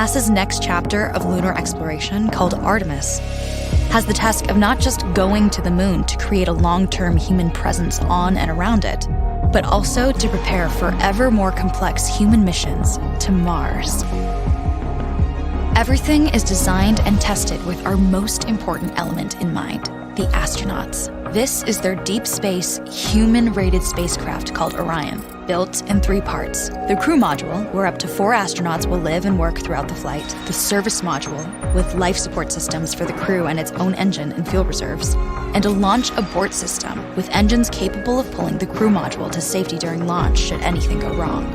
NASA's next chapter of lunar exploration, called Artemis, has the task of not just going to the moon to create a long-term human presence on and around it, but also to prepare for ever more complex human missions to Mars. Everything is designed and tested with our most important element in mind, the astronauts. This is their deep space, human-rated spacecraft called Orion, built in 3 parts. The crew module, where up to 4 astronauts will live and work throughout the flight. The service module, with life support systems for the crew and its own engine and fuel reserves. And a launch abort system, with engines capable of pulling the crew module to safety during launch should anything go wrong.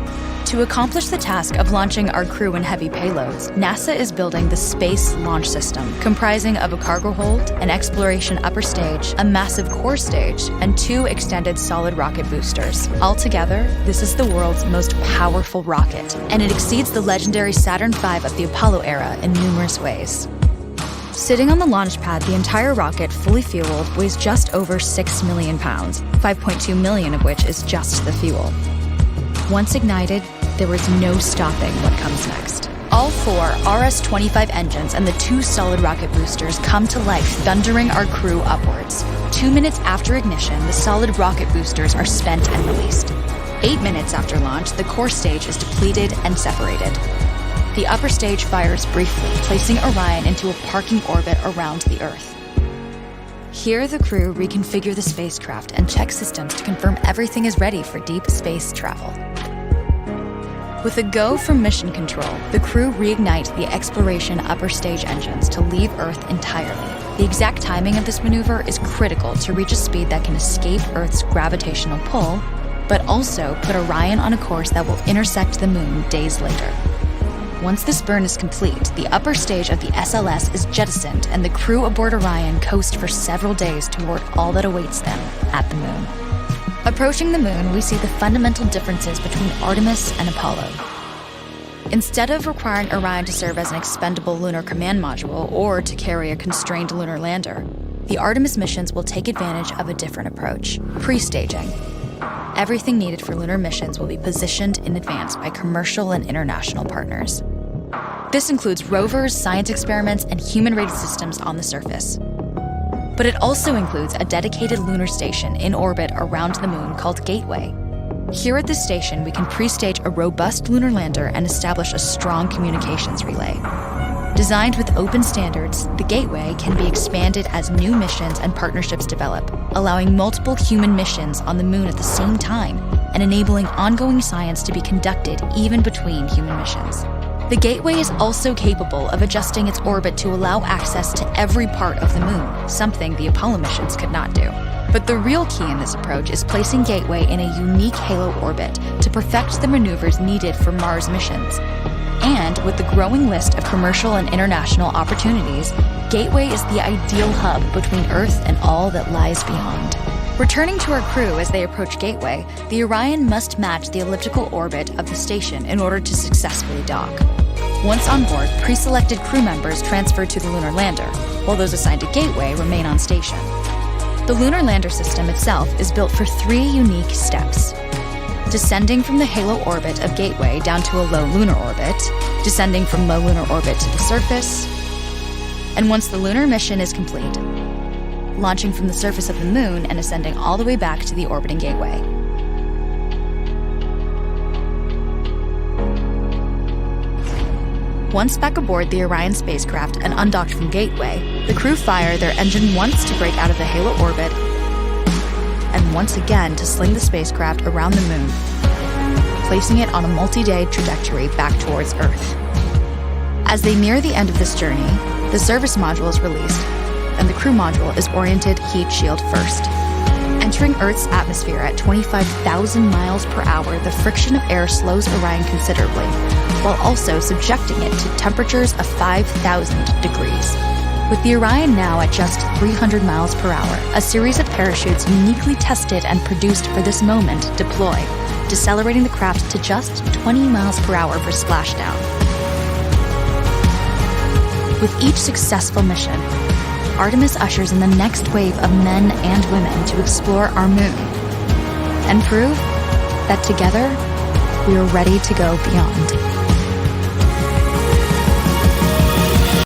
To accomplish the task of launching our crew and heavy payloads, NASA is building the Space Launch System, comprising of a cargo hold, an exploration upper stage, a massive core stage, and 2 extended solid rocket boosters. Altogether, this is the world's most powerful rocket, and it exceeds the legendary Saturn V of the Apollo era in numerous ways. Sitting on the launch pad, the entire rocket, fully fueled, weighs just over 6 million pounds, 5.2 million of which is just the fuel. Once ignited, there was no stopping what comes next. All 4 RS-25 engines and the 2 solid rocket boosters come to life, thundering our crew upwards. 2 minutes after ignition, the solid rocket boosters are spent and released. 8 minutes after launch, the core stage is depleted and separated. The upper stage fires briefly, placing Orion into a parking orbit around the Earth. Here, the crew reconfigure the spacecraft and check systems to confirm everything is ready for deep space travel. With a go from mission control, the crew reignite the exploration upper stage engines to leave Earth entirely. The exact timing of this maneuver is critical to reach a speed that can escape Earth's gravitational pull, but also put Orion on a course that will intersect the moon days later. Once this burn is complete, the upper stage of the SLS is jettisoned and the crew aboard Orion coast for several days toward all that awaits them at the moon. Approaching the moon, we see the fundamental differences between Artemis and Apollo. Instead of requiring Orion to serve as an expendable lunar command module or to carry a constrained lunar lander, the Artemis missions will take advantage of a different approach: pre-staging. Everything needed for lunar missions will be positioned in advance by commercial and international partners. This includes rovers, science experiments, and human-rated systems on the surface. But it also includes a dedicated lunar station in orbit around the moon called Gateway. Here at this station, we can pre-stage a robust lunar lander and establish a strong communications relay. Designed with open standards, the Gateway can be expanded as new missions and partnerships develop, allowing multiple human missions on the moon at the same time and enabling ongoing science to be conducted even between human missions. The Gateway is also capable of adjusting its orbit to allow access to every part of the moon, something the Apollo missions could not do. But the real key in this approach is placing Gateway in a unique halo orbit to perfect the maneuvers needed for Mars missions. And with the growing list of commercial and international opportunities, Gateway is the ideal hub between Earth and all that lies beyond. Returning to our crew as they approach Gateway, the Orion must match the elliptical orbit of the station in order to successfully dock. Once on board, pre-selected crew members transfer to the lunar lander, while those assigned to Gateway remain on station. The lunar lander system itself is built for 3 unique steps: descending from the halo orbit of Gateway down to a low lunar orbit, descending from low lunar orbit to the surface, and once the lunar mission is complete, launching from the surface of the moon and ascending all the way back to the orbiting Gateway. Once back aboard the Orion spacecraft and undocked from Gateway, the crew fire their engine once to break out of the halo orbit and once again to sling the spacecraft around the moon, placing it on a multi-day trajectory back towards Earth. As they near the end of this journey, the service module is released, and the crew module is oriented heat shield first. Entering Earth's atmosphere at 25,000 miles per hour, the friction of air slows Orion considerably, while also subjecting it to temperatures of 5,000 degrees. With the Orion now at just 300 miles per hour, a series of parachutes uniquely tested and produced for this moment deploy, decelerating the craft to just 20 miles per hour for splashdown. With each successful mission, Artemis ushers in the next wave of men and women to explore our moon and prove that together we are ready to go beyond.